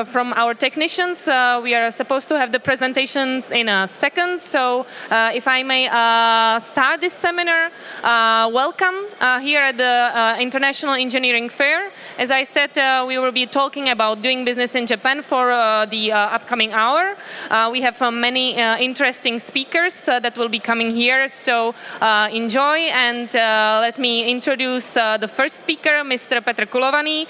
from our technicians. We are supposed to have the presentation in a second, so if I may start this seminar, welcome here at the International Engineering Fair. As I said, we will be talking about doing business in Japan for the upcoming hour. We have many interesting speakers that will be coming here, so enjoy, and let me introduce the first speaker, Mr. Petr Kulovany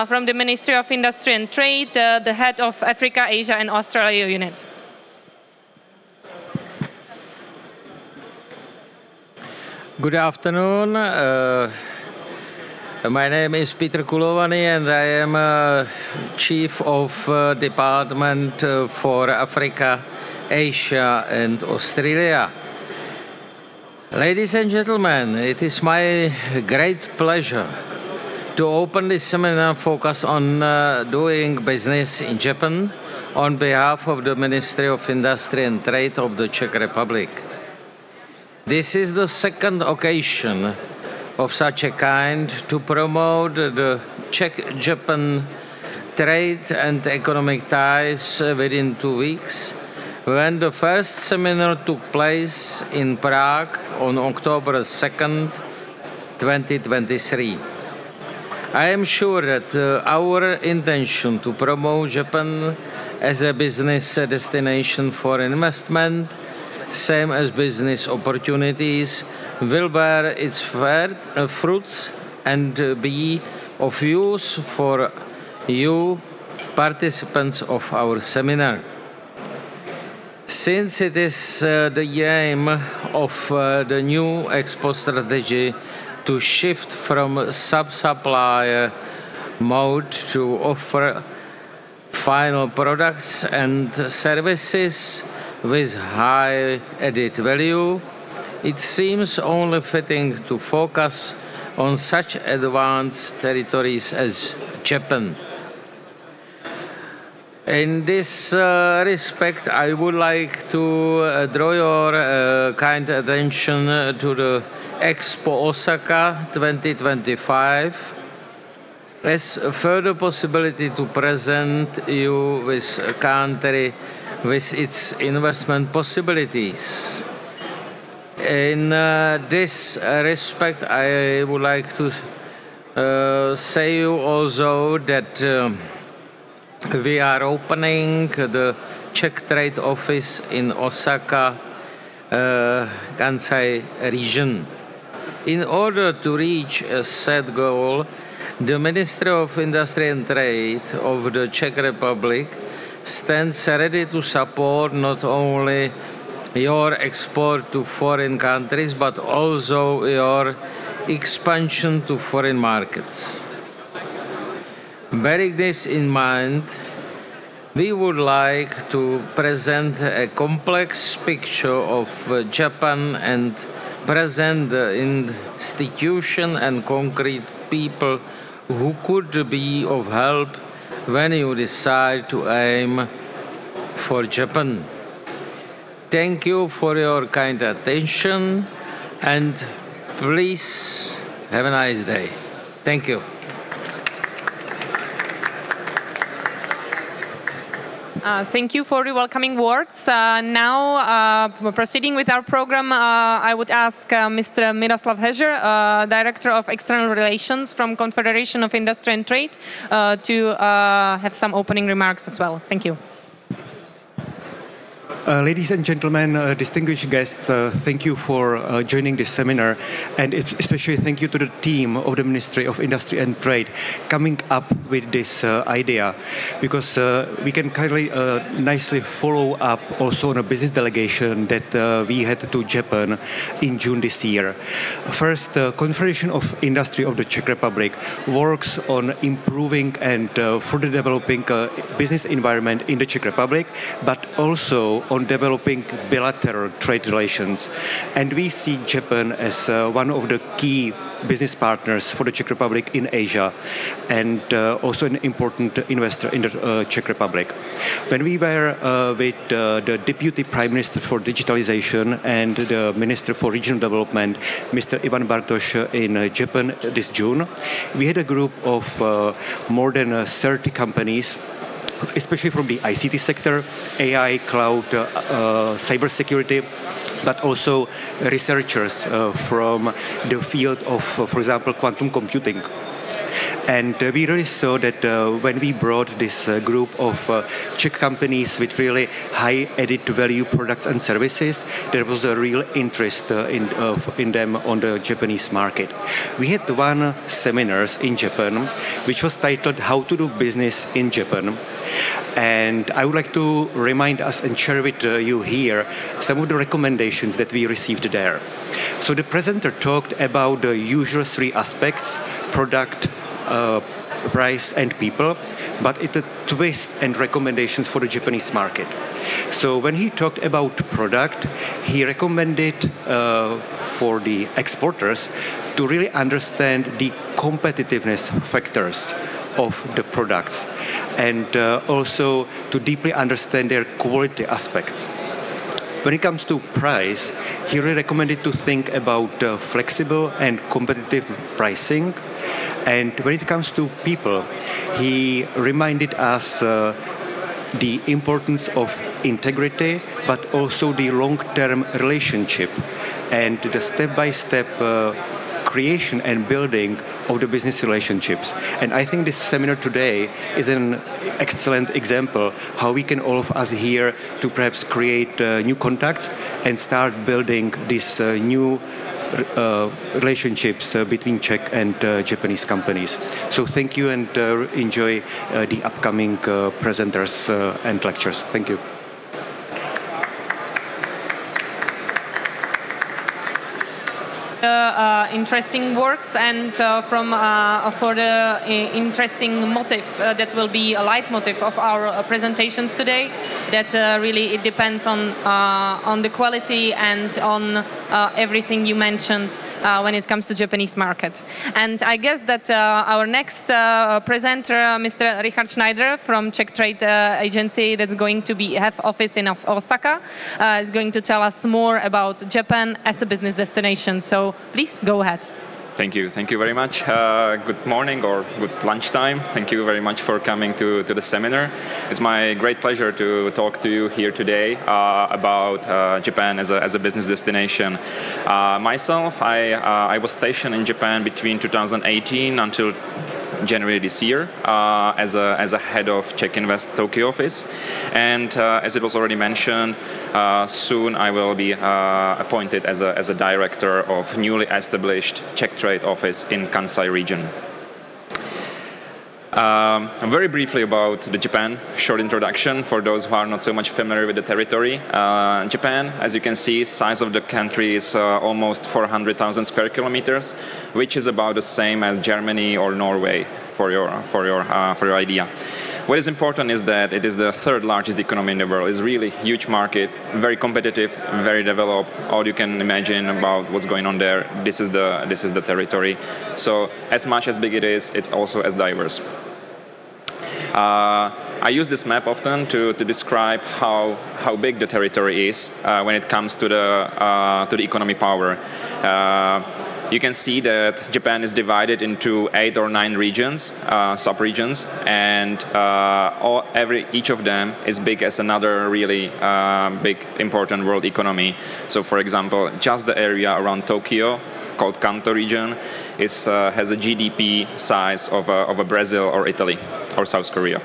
from the Ministry of Industry and Trade, the head of Africa, Asia and Australia unit. Good afternoon. My name is Petr Kulovany and I am Chief of Department for Africa, Asia and Australia. Ladies and gentlemen, it is my great pleasure to open this seminar focused on doing business in Japan on behalf of the Ministry of Industry and Trade of the Czech Republic. This is the second occasion of such a kind to promote the Czech-Japan trade and economic ties within 2 weeks, when the first seminar took place in Prague on October 2nd, 2023. I am sure that our intention to promote Japan as a business destination for investment, same as business opportunities, will bear its fruits and be of use for you, participants of our seminar. Since it is the aim of the new Expo strategy to shift from sub-supplier mode to offer final products and services with high added value, it seems only fitting to focus on such advanced territories as Japan. In this respect, I would like to draw your kind attention to the Expo Osaka 2025 as a further possibility to present you with a country with its investment possibilities. In this respect, I would like to say you also that we are opening the Czech Trade Office in Osaka, Kansai region. In order to reach a set goal, the Ministry of Industry and Trade of the Czech Republic stands ready to support not only your export to foreign countries, but also your expansion to foreign markets. Bearing this in mind, we would like to present a complex picture of Japan and present the institution and concrete people who could be of help when you decide to aim for Japan. Thank you for your kind attention and please have a nice day. Thank you. Thank you for the welcoming words. Now, proceeding with our program, I would ask Mr. Miroslav Heger, Director of External Relations from Confederation of Industry and Trade, to have some opening remarks as well. Thank you. Ladies and gentlemen, distinguished guests, thank you for joining this seminar, and especially thank you to the team of the Ministry of Industry and Trade coming up with this idea, because we can kindly nicely follow up also on a business delegation that we had to Japan in June this year. First, the Confederation of Industry of the Czech Republic works on improving and further developing business environment in the Czech Republic, but also on developing bilateral trade relations. And we see Japan as one of the key business partners for the Czech Republic in Asia, and also an important investor in the Czech Republic. When we were with the Deputy Prime Minister for Digitalization and the Minister for Regional Development, Mr. Ivan Bartoš, in Japan this June, we had a group of more than 30 companies especially from the ICT sector, AI, cloud, cybersecurity, but also researchers from the field of, for example, quantum computing. And we really saw that when we brought this group of Czech companies with really high added value products and services, there was a real interest in them on the Japanese market. We had one seminars in Japan, which was titled How to Do Business in Japan. And I would like to remind us and share with you here some of the recommendations that we received there. So the presenter talked about the usual three aspects: product, price and people, but it's a twist and recommendations for the Japanese market. So when he talked about product, he recommended for the exporters to really understand the competitiveness factors of the products and also to deeply understand their quality aspects. When it comes to price, he really recommended to think about flexible and competitive pricing. And when it comes to people, he reminded us the importance of integrity, but also the long-term relationship and the step-by-step creation and building of the business relationships. And I think this seminar today is an excellent example how we can, all of us here, to perhaps create new contacts and start building these new relationships between Czech and Japanese companies. So thank you and enjoy the upcoming presenters and lectures. Thank you. Interesting works and for the interesting motive that will be a leitmotif of our presentations today. That really it depends on the quality and on everything you mentioned when it comes to Japanese market. And I guess that our next presenter, Mr. Richard Schneider from Czech Trade Agency, that's going to have office in Osaka, is going to tell us more about Japan as a business destination. So please go ahead. Thank you very much. Good morning or good lunchtime. Thank you very much for coming to the seminar. It's my great pleasure to talk to you here today about Japan as a business destination. Myself, I was stationed in Japan between 2018 until January this year as a head of Czech Invest Tokyo office, and as it was already mentioned, soon I will be appointed as a director of newly established Czech Trade office in Kansai region. Very briefly about the Japan, short introduction for those who are not so much familiar with the territory. Japan, as you can see, size of the country is almost 400,000 square kilometers, which is about the same as Germany or Norway, for your idea. What is important is that it is the third largest economy in the world. It's really a huge market, very competitive, very developed. All you can imagine about what's going on there, this is the territory. So as much as big it is, it's also as diverse. I use this map often to describe how big the territory is when it comes to the economy power. You can see that Japan is divided into 8 or 9 regions, sub-regions, and each of them is big as another really big, important world economy. So, for example, just the area around Tokyo, called Kanto region, has a GDP size of a Brazil or Italy or South Korea.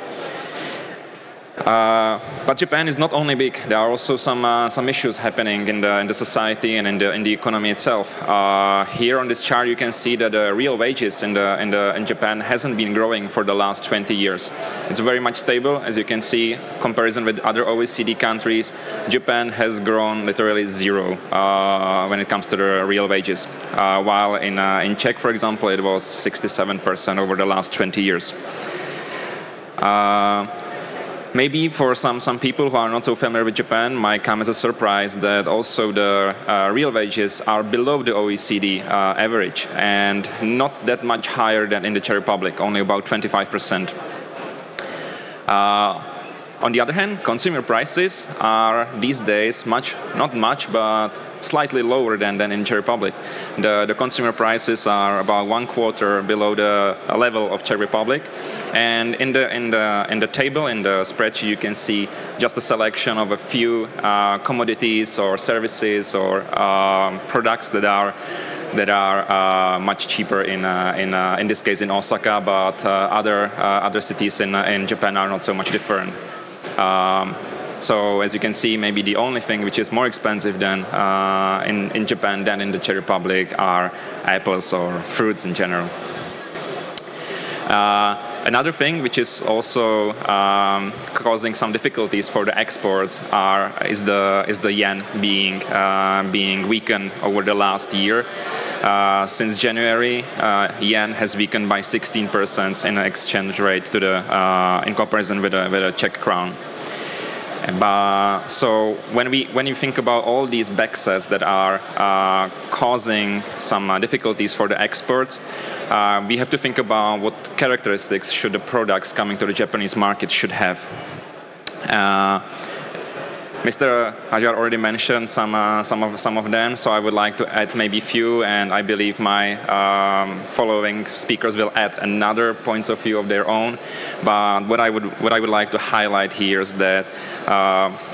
But Japan is not only big. There are also some issues happening in the society and in the economy itself. Here on this chart, you can see that the real wages in Japan hasn't been growing for the last 20 years. It's very much stable, as you can see. Comparison with other OECD countries, Japan has grown literally zero when it comes to the real wages. While in Czech, for example, it was 67% over the last 20 years. Maybe for some people who are not so familiar with Japan, might come as a surprise that also the real wages are below the OECD average and not that much higher than in the Czech Republic, only about 25%. On the other hand, consumer prices are these days not much, but slightly lower than in Czech Republic. The consumer prices are about 1/4 below the level of Czech Republic, and in the table, in the spreadsheet, you can see just a selection of a few commodities or services or products that are much cheaper in this case in Osaka, but other cities in Japan are not so much different. So as you can see, maybe the only thing which is more expensive than in Japan than in the Czech Republic are apples or fruits in general. Another thing which is also causing some difficulties for the exports is the yen being weakened over the last year. Since January, yen has weakened by 16% in exchange rate to in comparison with the Czech crown. So when you think about all these backsets that are causing some difficulties for the exports, we have to think about what characteristics should the products coming to the Japanese market should have. Mr. Hajar already mentioned some of them, so I would like to add maybe a few, and I believe my following speakers will add another points of view of their own. But what I would like to highlight here is that,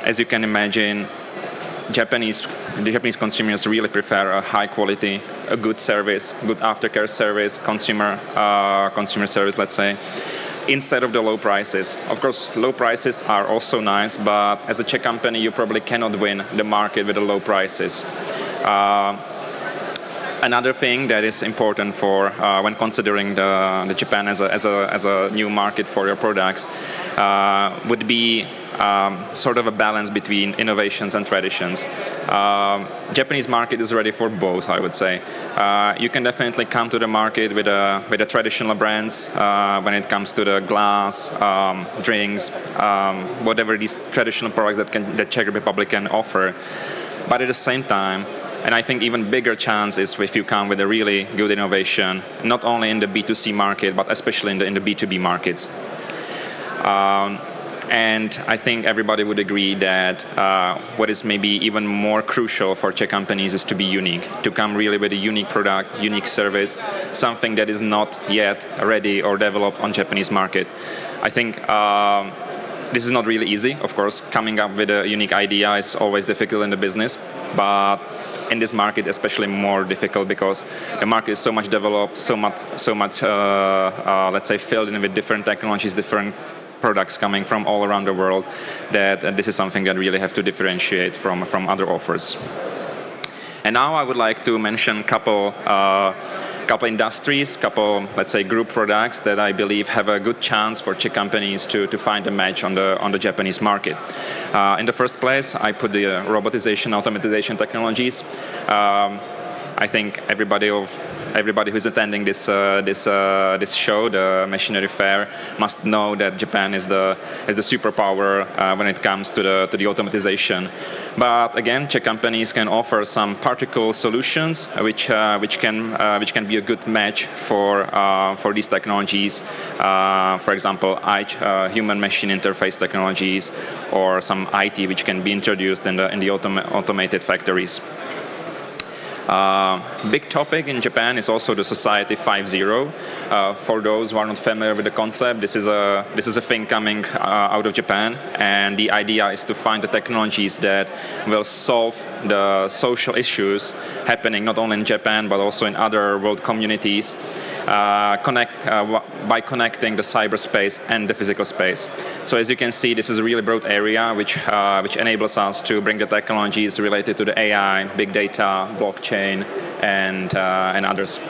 as you can imagine, the Japanese consumers really prefer a high quality, a good service, good aftercare service, consumer service, let's say, instead of the low prices. Of course, low prices are also nice, but as a Czech company, you probably cannot win the market with the low prices. Another thing that is important for when considering the Japan as a new market for your products would be sort of a balance between innovations and traditions. Japanese market is ready for both, I would say. You can definitely come to the market with the traditional brands when it comes to the glass, drinks, whatever these traditional products that Czech Republic can offer. But at the same time, and I think even bigger chance is if you come with a really good innovation, not only in the B2C market, but especially in the B2B markets. And I think everybody would agree that what is maybe even more crucial for Czech companies is to be unique, to come really with a unique product, unique service, something that is not yet ready or developed on Japanese market. I think this is not really easy. Of course, coming up with a unique idea is always difficult in the business, but in this market, especially more difficult because the market is so much developed, so much, let's say, filled in with different technologies, different products coming from all around the world, that this is something that really have to differentiate from other offers. And now I would like to mention a couple industries, let's say group products that I believe have a good chance for Czech companies to find a match on the Japanese market. In the first place, I put the robotization, automatization technologies. I think everybody who is attending this show, the Machinery Fair, must know that Japan is the superpower when it comes to the automatization. But again, Czech companies can offer some particle solutions which can be a good match for these technologies. For example, human-machine interface technologies, or some IT which can be introduced in the automated factories. Big topic in Japan is also the Society 5.0. For those who are not familiar with the concept, this is a thing coming out of Japan, and the idea is to find the technologies that will solve the social issues happening not only in Japan but also in other world communities. By connecting the cyberspace and the physical space. So as you can see, this is a really broad area which enables us to bring the technologies related to the AI, big data, blockchain, and others.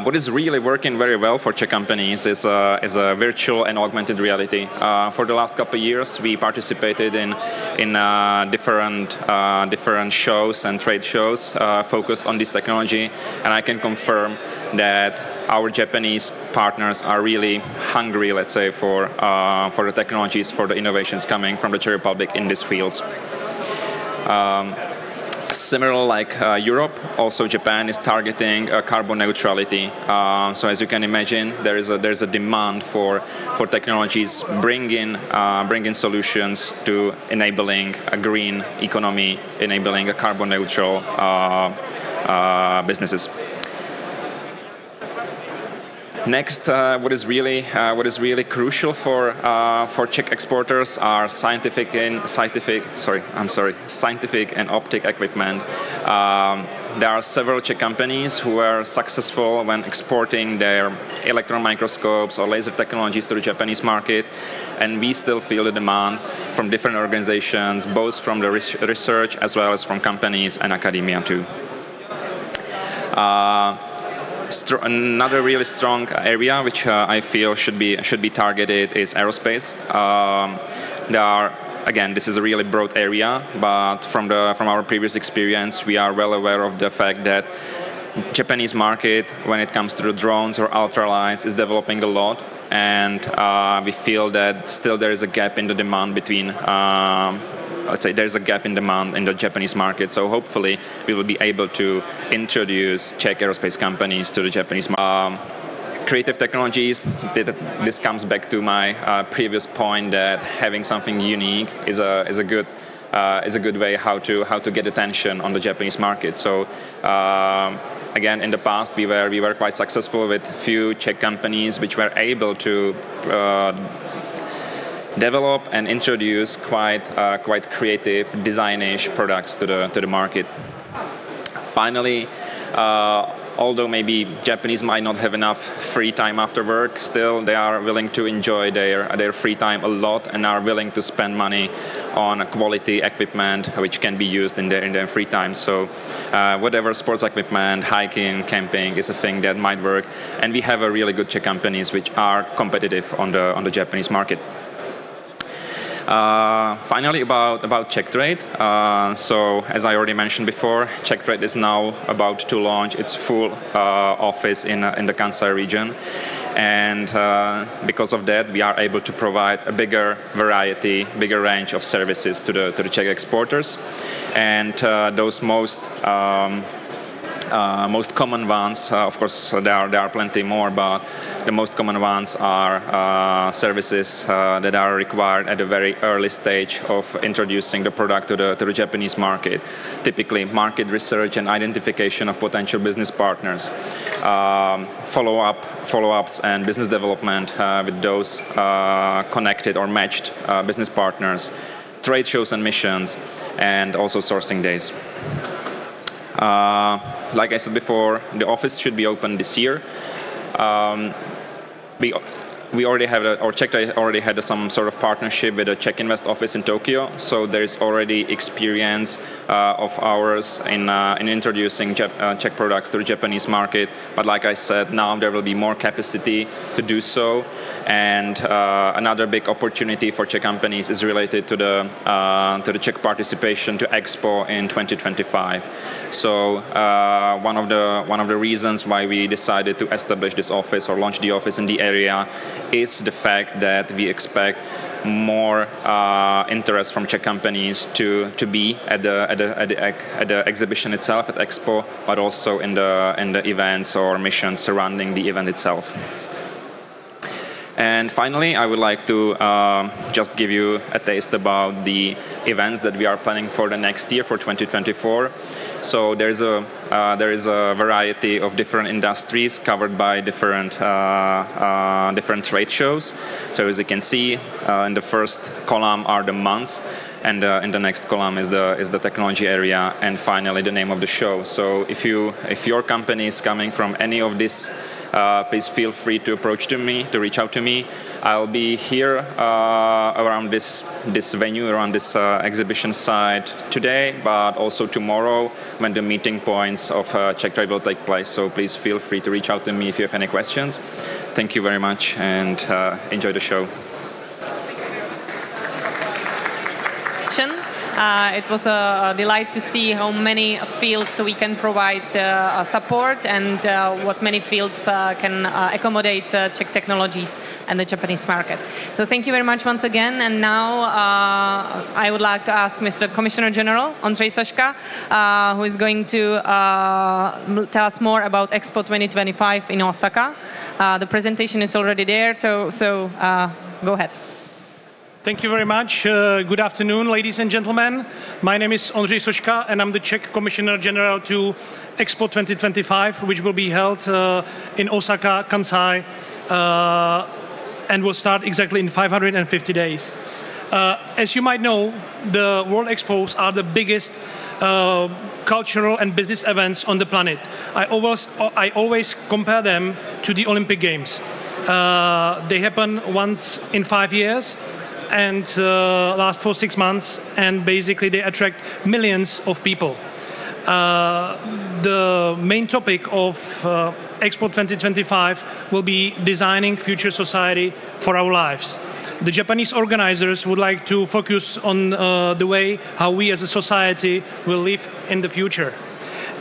What is really working very well for Czech companies is a virtual and augmented reality. For the last couple of years, we participated in different shows and trade shows focused on this technology, and I can confirm that our Japanese partners are really hungry, let's say, for the technologies, for the innovations coming from the Czech Republic in these fields. Similar like Europe, also Japan is targeting carbon neutrality. So as you can imagine, there's a demand for technologies bringing solutions to enabling a green economy, enabling a carbon neutral businesses. Next, what is really crucial for Czech exporters are scientific and optic equipment. There are several Czech companies who are successful when exporting their electron microscopes or laser technologies to the Japanese market, and we still feel the demand from different organizations, both from the research as well as from companies and academia too. Another really strong area which I feel should be targeted is aerospace. Again, this is a really broad area, but from our previous experience, we are well aware of the fact that Japanese market, when it comes to the drones or ultralights, is developing a lot, and we feel that still there is a gap in the demand between. Let's say there's a gap in demand in the Japanese market, so hopefully we will be able to introduce Czech aerospace companies to the Japanese market. Creative technologies, this comes back to my previous point that having something unique is a good way how to get attention on the Japanese market. So again, in the past we were quite successful with few Czech companies which were able to develop and introduce quite creative, design-ish products to the market. Finally, although maybe Japanese might not have enough free time after work, still they are willing to enjoy their free time a lot and are willing to spend money on quality equipment which can be used in their free time. So whatever sports equipment, hiking, camping is a thing that might work, and we have a really good Czech companies which are competitive on the Japanese market. Finally, about Czech Trade. So, as I already mentioned before, Czech Trade is now about to launch its full office in the Kansai region, and because of that, we are able to provide a bigger variety, bigger range of services to the Czech exporters, and those most common ones, of course, there are plenty more, but the most common ones are services that are required at a very early stage of introducing the product to the Japanese market. Typically, market research and identification of potential business partners, follow-ups and business development with those connected or matched business partners, trade shows and missions, and also sourcing days. Like I said before, the office should be open this year. We already have, or Czech Trade already had some sort of partnership with a Czech Invest office in Tokyo, so there is already experience of ours in introducing Czech products to the Japanese market. But like I said, now there will be more capacity to do so, and another big opportunity for Czech companies is related to the Czech participation to Expo in 2025. So one of the reasons why we decided to establish this office or launch the office in the area is the fact that we expect more interest from Czech companies to be at the exhibition itself at Expo, but also in the events or missions surrounding the event itself. And finally, I would like to just give you a taste about the events that we are planning for the next year, for 2024. So there is a variety of different industries covered by different trade shows. So as you can see, in the first column are the months, and in the next column is the technology area, and finally the name of the show. So if your company is coming from any of these, please feel free to reach out to me. I'll be here around this venue, around this exhibition site today, but also tomorrow when the meeting points of Czech Trade will take place. So please feel free to reach out to me if you have any questions. Thank you very much, and enjoy the show. It was a delight to see how many fields we can provide support, and what many fields can accommodate Czech technologies. and the Japanese market. So thank you very much once again. And now I would like to ask Mr. Commissioner General Ondřej Soška, who is going to tell us more about Expo 2025 in Osaka. The presentation is already there, so go ahead. Thank you very much. Good afternoon, ladies and gentlemen. My name is Ondřej Soška, and I'm the Czech Commissioner General to Expo 2025, which will be held in Osaka, Kansai, and will start exactly in 550 days. As you might know, the World Expos are the biggest cultural and business events on the planet. I always compare them to the Olympic Games. They happen once in 5 years and last for 6 months, and basically they attract millions of people. The main topic of Expo 2025 will be designing future society for our lives. The Japanese organizers would like to focus on the way how we as a society will live in the future.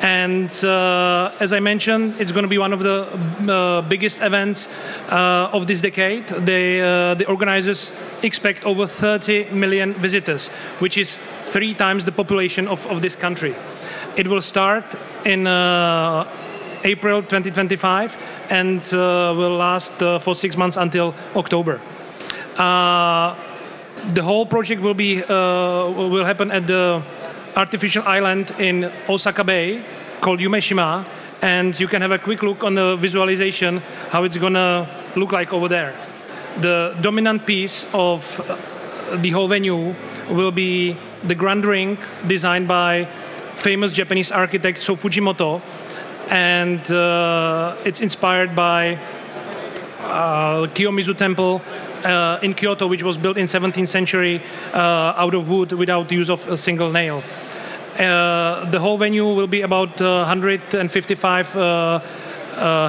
And as I mentioned, it's going to be one of the biggest events of this decade. The organizers expect over 30 million visitors, which is 3 times the population of this country. It will start in April 2025 and will last for 6 months until October. The whole project will happen at the artificial island in Osaka Bay called Yumeshima, and you can have a quick look on the visualization how it's gonna look like over there. The dominant piece of the whole venue will be the Grand Ring designed by famous Japanese architect So Fujimoto, and it's inspired by Kiyomizu Temple in Kyoto, which was built in 17th century out of wood without use of a single nail. The whole venue will be about 155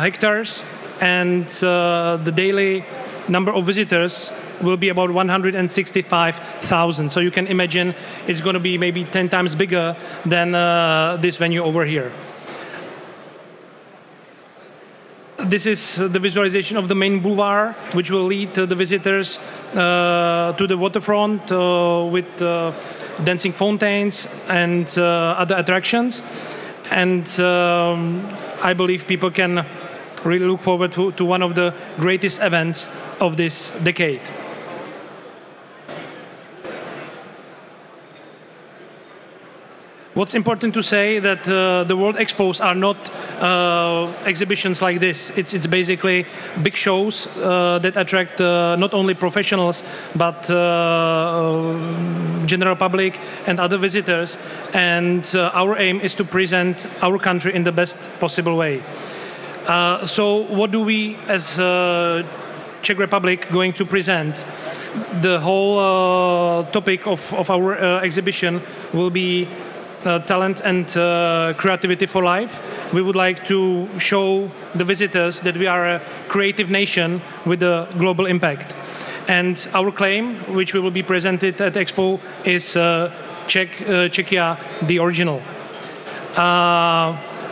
hectares, and the daily number of visitors will be about 165,000. So you can imagine it's going to be maybe 10 times bigger than this venue over here. This is the visualization of the main boulevard, which will lead the visitors to the waterfront with dancing fountains and other attractions. And I believe people can really look forward to one of the greatest events of this decade. What's important to say that the World Expos are not exhibitions like this. It's basically big shows that attract not only professionals but general public and other visitors. And our aim is to present our country in the best possible way. So what do we as Czech Republic going to present? The whole topic of our exhibition will be talent and creativity for life. We would like to show the visitors that we are a creative nation with a global impact. And our claim, which will be presented at Expo, is Czechia, the original.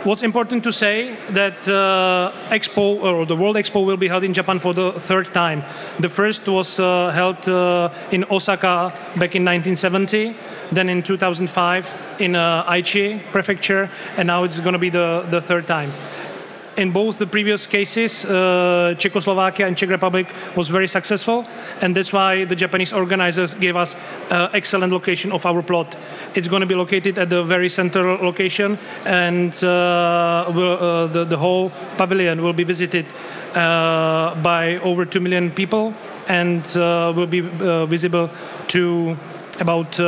What's important to say that Expo, or the World Expo, will be held in Japan for the 3rd time. The first was held in Osaka back in 1970, then in 2005 in Aichi Prefecture, and now it's going to be the 3rd time. In both the previous cases, Czechoslovakia and Czech Republic was very successful, and that's why the Japanese organizers gave us excellent location of our plot. It's going to be located at the very central location, and the whole pavilion will be visited by over 2 million people, and will be visible to about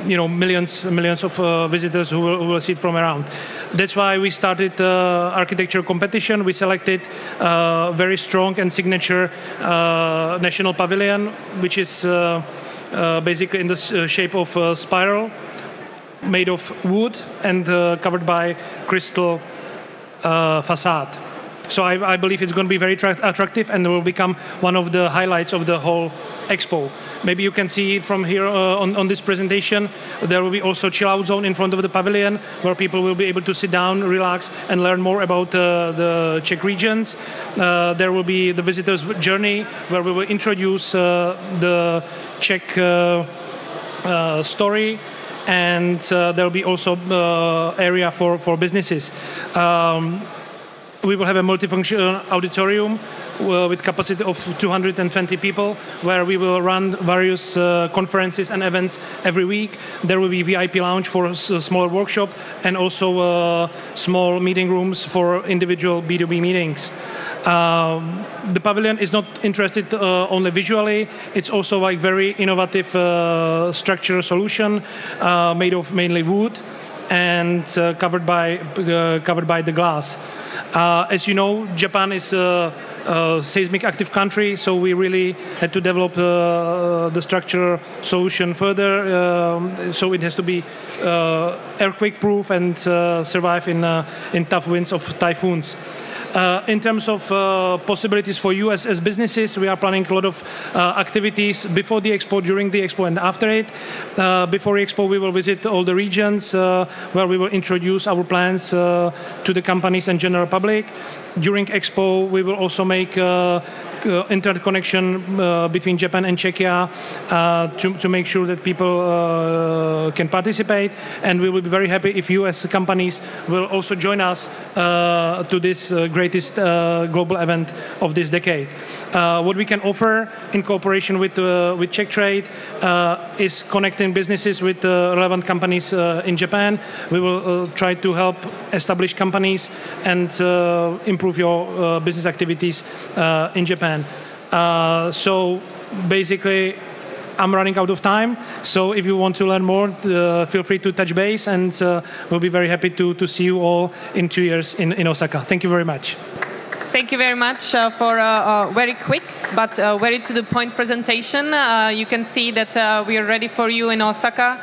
millions of visitors who will see it from around. That's why we started architecture competition. We selected very strong and signature national pavilion, which is basically in the shape of a spiral, made of wood and covered by crystal facade. So I believe it's going to be very attractive and will become one of the highlights of the whole Expo. Maybe you can see it from here on this presentation. There will be also chill out zone in front of the pavilion where people will be able to sit down, relax, and learn more about the Czech regions. There will be the visitors journey where we will introduce the Czech story, and there will be also area for businesses. We will have a multifunction auditorium with capacity of 220 people, where we will run various conferences and events every week. There will be VIP lounge for a smaller workshop, and also small meeting rooms for individual B2B meetings. The pavilion is not interested only visually. It's also like very innovative structural solution made of mainly wood and covered by the glass. As you know, Japan is a seismic active country, so we really had to develop the structural solution further. So it has to be earthquake proof and survive in tough winds of typhoons. In terms of possibilities for you as businesses, we are planning a lot of activities before the Expo, during the Expo, and after it. Before the Expo, we will visit all the regions where we will introduce our plans to the companies and general public. During Expo, we will also make interconnection between Japan and Czechia to make sure that people can participate, and we will be very happy if you as companies will also join us to this greatest global event of this decade. What we can offer in cooperation with Czech Trade is connecting businesses with relevant companies in Japan. We will try to help establish companies and improve your business activities in Japan. So basically, I'm running out of time. So if you want to learn more, feel free to touch base, and we'll be very happy to see you all in 2 years in Osaka. Thank you very much. Thank you very much for a very quick but very to the point presentation. You can see that we are ready for you in Osaka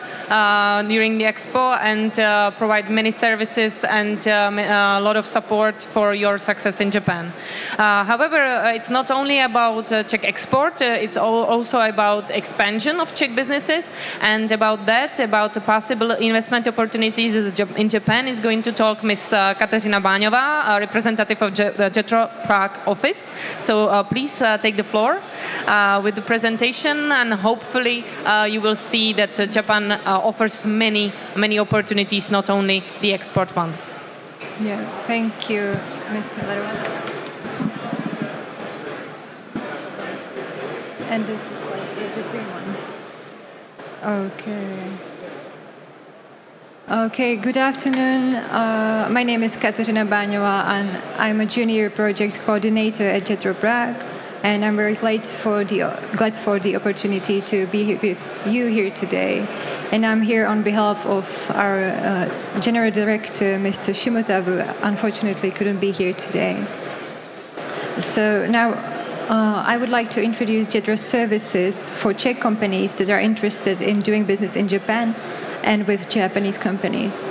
during the Expo, and provide many services and a lot of support for your success in Japan. However, it's not only about Czech export, it's also about expansion of Czech businesses, and about the possible investment opportunities in Japan is going to talk Ms. Kateřina Báňová, a representative of the JETRO Prague office. So please take the floor with the presentation, and hopefully you will see that Japan offers many opportunities, not only the export ones. Yeah, thank you, Ms. Millerova. And this is like the green one. Okay, good afternoon. My name is Kateřina Báňová, and I'm a junior project coordinator at JETRO Prague, and I'm very glad for the opportunity to be with you here today. And I'm here on behalf of our General Director, Mr. Shimota, who unfortunately couldn't be here today. So now I would like to introduce JETRO services for Czech companies that are interested in doing business in Japan and with Japanese companies.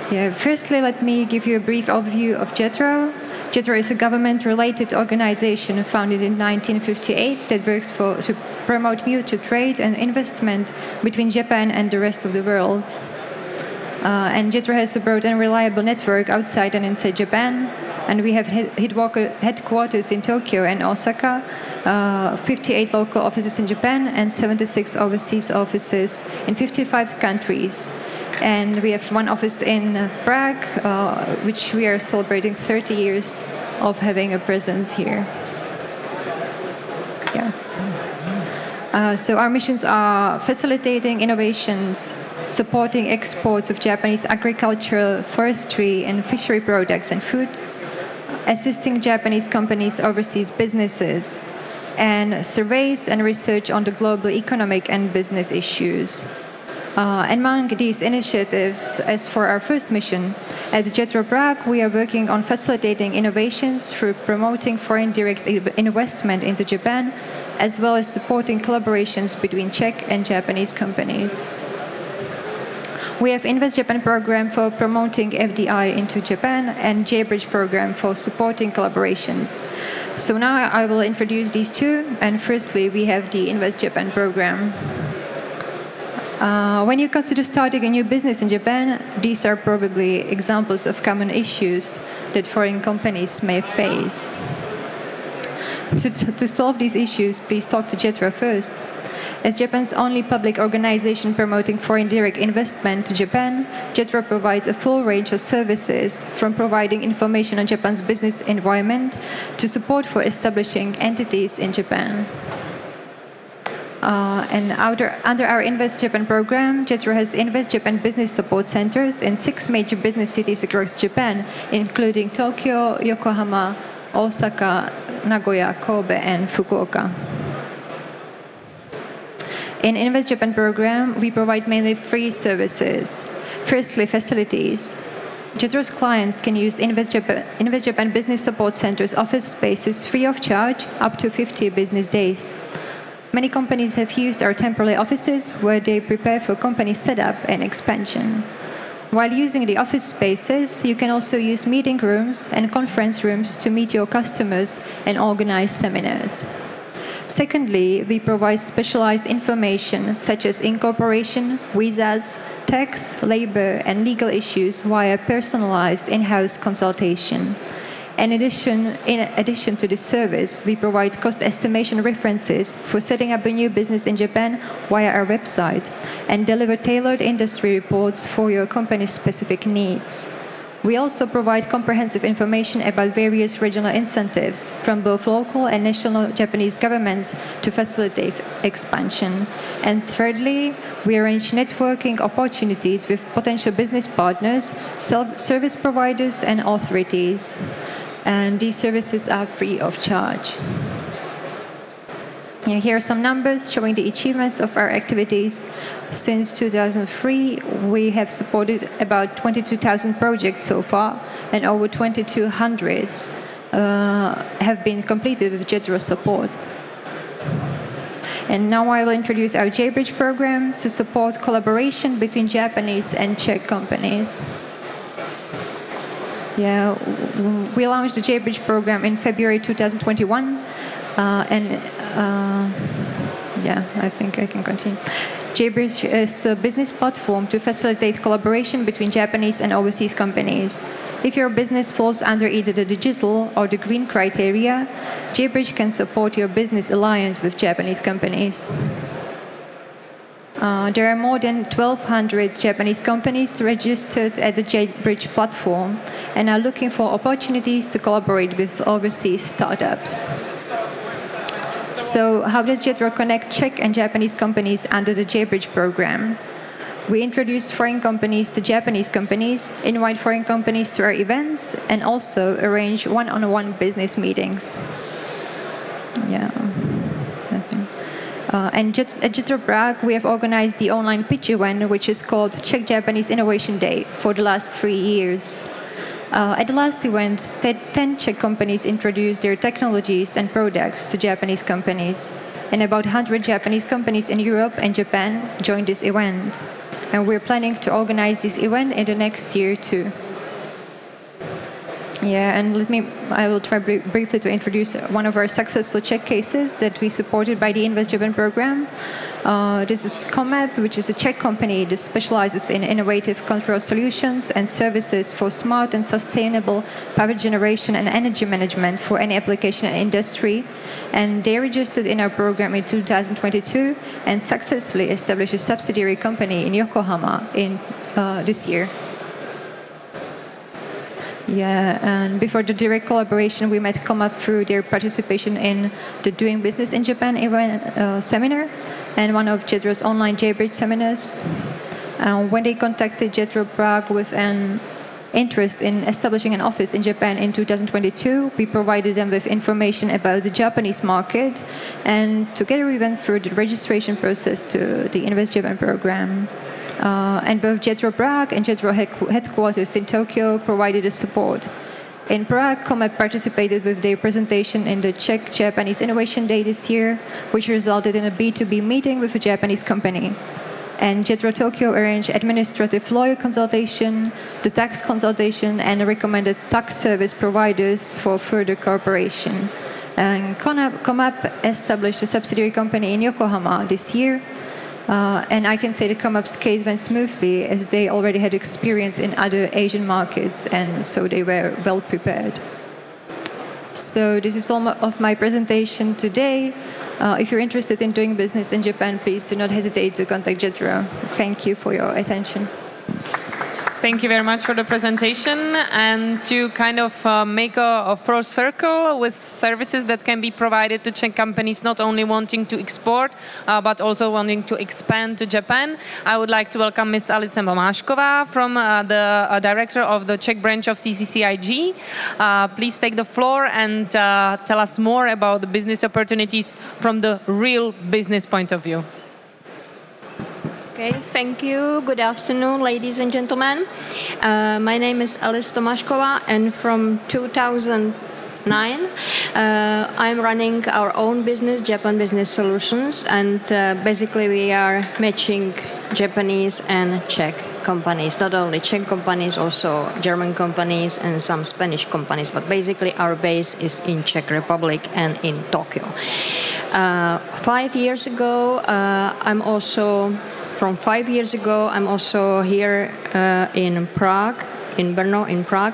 Yeah, firstly, let me give you a brief overview of JETRO. JETRO is a government-related organization founded in 1958 that works to promote mutual trade and investment between Japan and the rest of the world. And JETRO has a broad and reliable network outside and inside Japan. And we have headquarters in Tokyo and Osaka, 58 local offices in Japan, and 76 overseas offices in 55 countries. And we have one office in Prague, which we are celebrating 30 years of having a presence here. Yeah. So our missions are facilitating innovations, supporting exports of Japanese agricultural, forestry, and fishery products and food, assisting Japanese companies' overseas businesses, and surveys and research on the global economic and business issues. Among these initiatives, as for our first mission, at JETRO Prague, we are working on facilitating innovations through promoting foreign direct investment into Japan, as well as supporting collaborations between Czech and Japanese companies. We have Invest Japan program for promoting FDI into Japan and J-Bridge program for supporting collaborations. So now I will introduce these two. And firstly, we have the Invest Japan program. When you consider starting a new business in Japan, these are probably examples of common issues that foreign companies may face. To solve these issues, please talk to JETRO first. As Japan's only public organization promoting foreign direct investment to Japan, JETRO provides a full range of services, from providing information on Japan's business environment to support for establishing entities in Japan. And under our Invest Japan program, JETRO has Invest Japan business support centers in 6 major business cities across Japan, including Tokyo, Yokohama, Osaka, Nagoya, Kobe, and Fukuoka. In Invest Japan program, we provide mainly 3 services. Firstly, facilities. JETRO's clients can use Invest Japan business support centers office spaces free of charge up to 50 business days. Many companies have used our temporary offices where they prepare for company setup and expansion. While using the office spaces, you can also use meeting rooms and conference rooms to meet your customers and organize seminars. Secondly, we provide specialized information such as incorporation, visas, tax, labor, and legal issues via personalized in-house consultation. In addition to this service, we provide cost estimation references for setting up a new business in Japan via our website and deliver tailored industry reports for your company's specific needs. We also provide comprehensive information about various regional incentives from both local and national Japanese governments to facilitate expansion. And thirdly, we arrange networking opportunities with potential business partners, service providers, and authorities. And these services are free of charge. Here are some numbers showing the achievements of our activities. Since 2003, we have supported about 22,000 projects so far, and over 2,200 have been completed with JETRO support. And now I will introduce our J-Bridge program to support collaboration between Japanese and Czech companies. We launched the J-Bridge program in February 2021, I think I can continue. J-Bridge is a business platform to facilitate collaboration between Japanese and overseas companies. If your business falls under either the digital or the green criteria, J-Bridge can support your business alliance with Japanese companies. There are more than 1,200 Japanese companies registered at the J-Bridge platform and are looking for opportunities to collaborate with overseas startups. So how does JETRO connect Czech and Japanese companies under the J-Bridge program? We introduce foreign companies to Japanese companies, invite foreign companies to our events, and also arrange one-on-one business meetings. And at JETRO Prague, we have organized the online pitch event, which is called Czech Japanese Innovation Day, for the last 3 years. At the last event, 10 Czech companies introduced their technologies and products to Japanese companies. And about 100 Japanese companies in Europe and Japan joined this event. And we're planning to organize this event in the next year too. I will try briefly to introduce one of our successful Czech cases that we supported by the Invest Japan program. This is Comap, which is a Czech company that specializes in innovative control solutions and services for smart and sustainable power generation and energy management for any application and industry. And they registered in our program in 2022 and successfully established a subsidiary company in Yokohama in this year. And before the direct collaboration, we met Comap through their participation in the Doing Business in Japan event seminar and one of JETRO's online J-Bridge seminars. When they contacted JETRO Prague with an interest in establishing an office in Japan in 2022, we provided them with information about the Japanese market, and together we went through the registration process to the Invest Japan program. And both JETRO Prague and JETRO headquarters in Tokyo provided the support. In Prague, Comap participated with their presentation in the Czech Japanese Innovation Day this year, which resulted in a B2B meeting with a Japanese company. And JETRO Tokyo arranged administrative lawyer consultation, the tax consultation, and recommended tax service providers for further cooperation. And Comap established a subsidiary company in Yokohama this year. And I can say that Comap's case went smoothly as they already had experience in other Asian markets, and so they were well prepared. So this is all of my presentation today. If you're interested in doing business in Japan, please do not hesitate to contact JETRO. Thank you for your attention. Thank you very much for the presentation. And to kind of make a full circle with services that can be provided to Czech companies not only wanting to export, but also wanting to expand to Japan, I would like to welcome Ms. Alice Tomášková from the director of the Czech branch of CCCIG. Please take the floor and tell us more about the business opportunities from the real business point of view. Okay, thank you. Good afternoon, ladies and gentlemen. My name is Alice Tomášková, and from 2009, I'm running our own business, Japan Business Solutions, and basically we are matching Japanese and Czech companies, not only Czech companies, also German companies and some Spanish companies, but basically our base is in Czech Republic and in Tokyo. 5 years ago, From 5 years ago, I'm also here in Prague, in Brno, in Prague,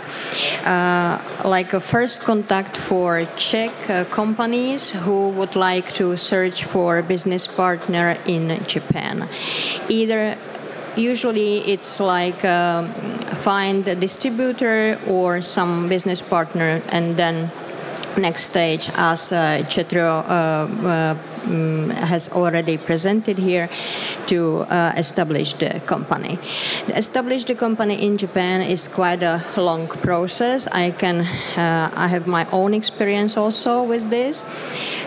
like a first contact for Czech companies who would like to search for a business partner in Japan. Usually it's like find a distributor or some business partner, and then next stage, as JETRO has already presented here, to establish the company. Establish the company in Japan is quite a long process. I have my own experience also with this.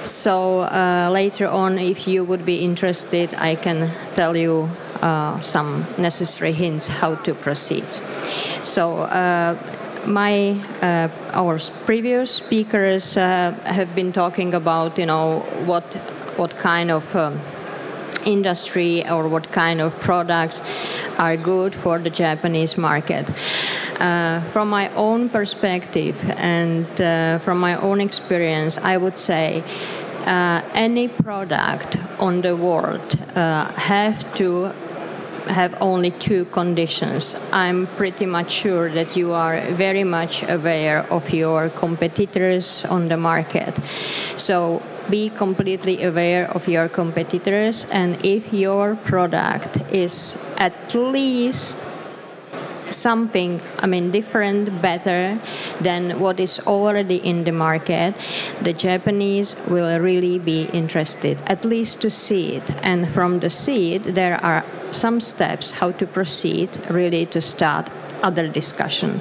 So later on, if you would be interested, I can tell you some necessary hints how to proceed. So our previous speakers have been talking about, what kind of industry or what kind of products are good for the Japanese market. From my own perspective and from my own experience, I would say any product on the world have only two conditions. I'm pretty much sure that you are very much aware of your competitors on the market. So be completely aware of your competitors, and if your product is at least something, different, better than what is already in the market, the Japanese will really be interested, at least to see it. And from the see it, there are some steps how to proceed, really to start other discussion.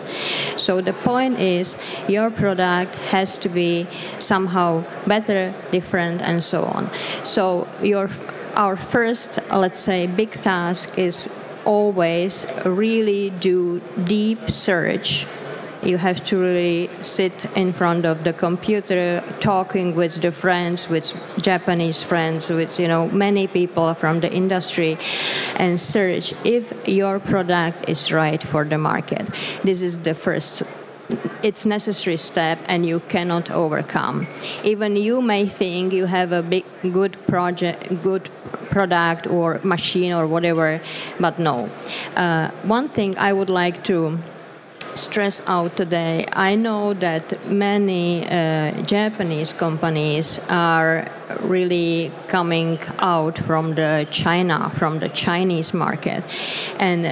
So the point is, your product has to be somehow better, different, and so on. So our first, let's say, big task is always really do deep search. You have to really sit in front of the computer, talking with the friends, with Japanese friends, with many people from the industry, and search if your product is right for the market. This is the first. It's necessary step, and you cannot overcome. Even you may think you have a good product or machine or whatever, but no. One thing I would like to stress out today, I know that many Japanese companies are really coming out from the Chinese market, and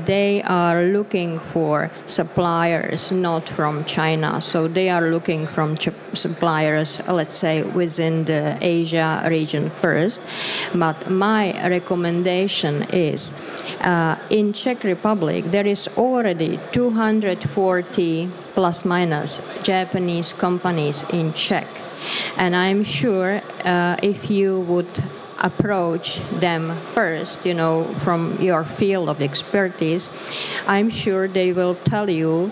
they are looking for suppliers not from China. So they are looking from suppliers, let's say, within the Asia region first. But my recommendation is, in Czech Republic, there is already 240 plus minus Japanese companies in Czech. And I'm sure if you would approach them first, from your field of expertise, I'm sure they will tell you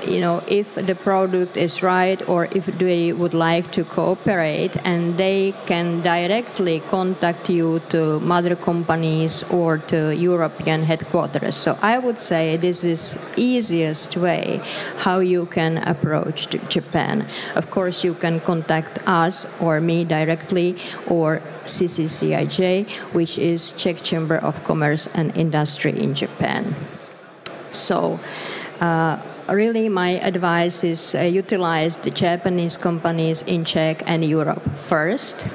if the product is right or if they would like to cooperate, and they can directly contact you to mother companies or to European headquarters. So I would say this is easiest way how you can approach to Japan. Of course, you can contact us or me directly, or CCCIJ, which is Czech Chamber of Commerce and Industry in Japan. So really my advice is utilize the Japanese companies in Czech and Europe first.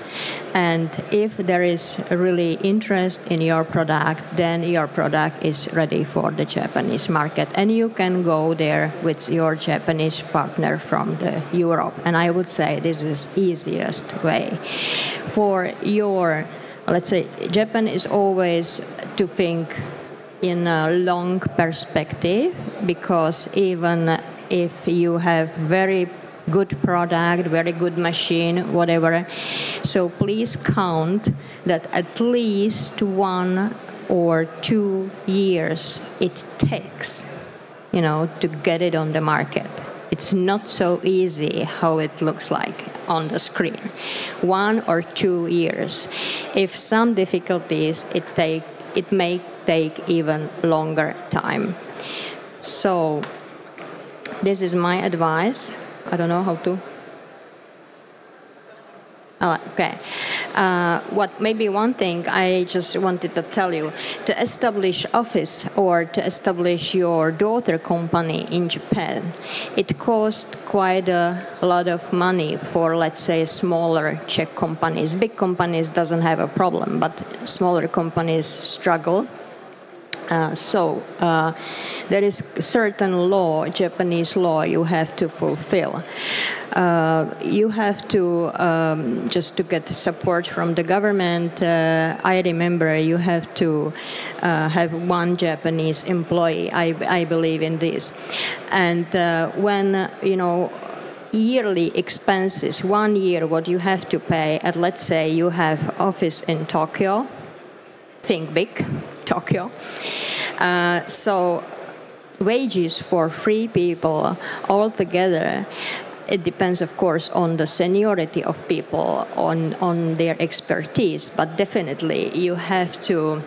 And if there is really interest in your product, then your product is ready for the Japanese market. And you can go there with your Japanese partner from Europe. And I would say this is easiest way. For your, let's say, Japan is always to think in a long perspective, because even if you have very good product, very good machine, whatever, so please count that at least 1 or 2 years it takes, to get it on the market. It's not so easy how it looks like on the screen. 1 or 2 years. If some difficulties, it may take even longer time. So this is my advice. I don't know how to. Okay. Maybe one thing I just wanted to tell you, to establish office or to establish your daughter company in Japan, it costs quite a lot of money for, let's say, smaller Czech companies. Big companies doesn't have a problem, but smaller companies struggle. There is certain law, Japanese law, you have to fulfill. You have to, just to get support from the government, I remember you have to have 1 Japanese employee. I believe in this. And when, yearly expenses, 1 year, what you have to pay, and let's say you have office in Tokyo, think big, Tokyo. So wages for 3 people altogether, it depends, of course, on the seniority of people, on their expertise, but definitely you have to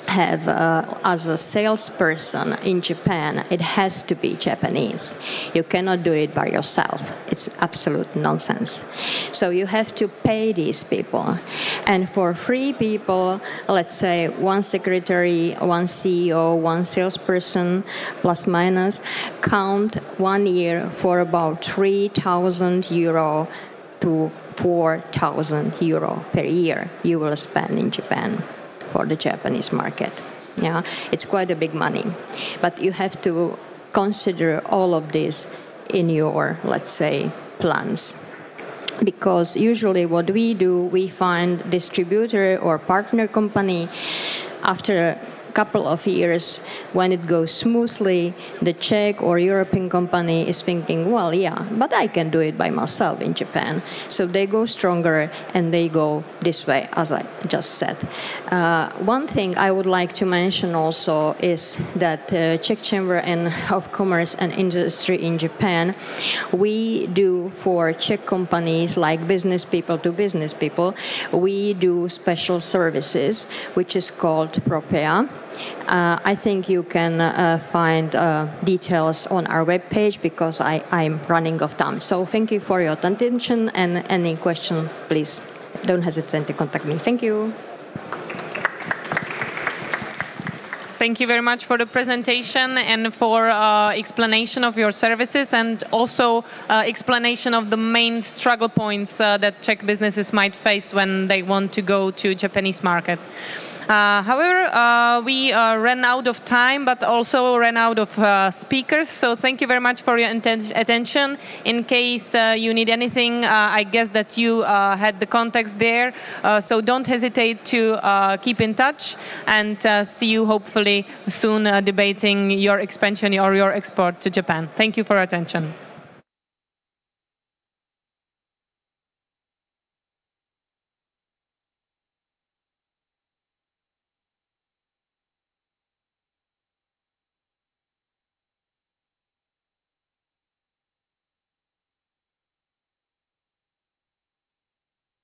have, as a salesperson in Japan, it has to be Japanese. You cannot do it by yourself. It's absolute nonsense. So you have to pay these people. And for 3 people, let's say 1 secretary, 1 CEO, 1 salesperson, plus minus, count 1 year for about 3,000 euro to 4,000 euro per year you will spend in Japan for the Japanese market. Yeah, it's quite a big money. But you have to consider all of this in your, let's say, plans. Because usually what we do, we find distributor or partner company after couple of years, when it goes smoothly, the Czech or European company is thinking, well, yeah, but I can do it by myself in Japan. So they go stronger and they go this way, as I just said. One thing I would like to mention also is that Czech Chamber of Commerce and Industry in Japan, we do for Czech companies like business people to business people, we do special services, which is called Propea. I think you can find details on our webpage because I'm running out of time. So thank you for your attention, and any question, please don't hesitate to contact me. Thank you. Thank you very much for the presentation and for explanation of your services, and also explanation of the main struggle points that Czech businesses might face when they want to go to Japanese market. However, we ran out of time, but also ran out of speakers. So thank you very much for your attention. In case you need anything, I guess that you had the contacts there. So don't hesitate to keep in touch, and see you hopefully soon debating your expansion or your export to Japan. Thank you for your attention.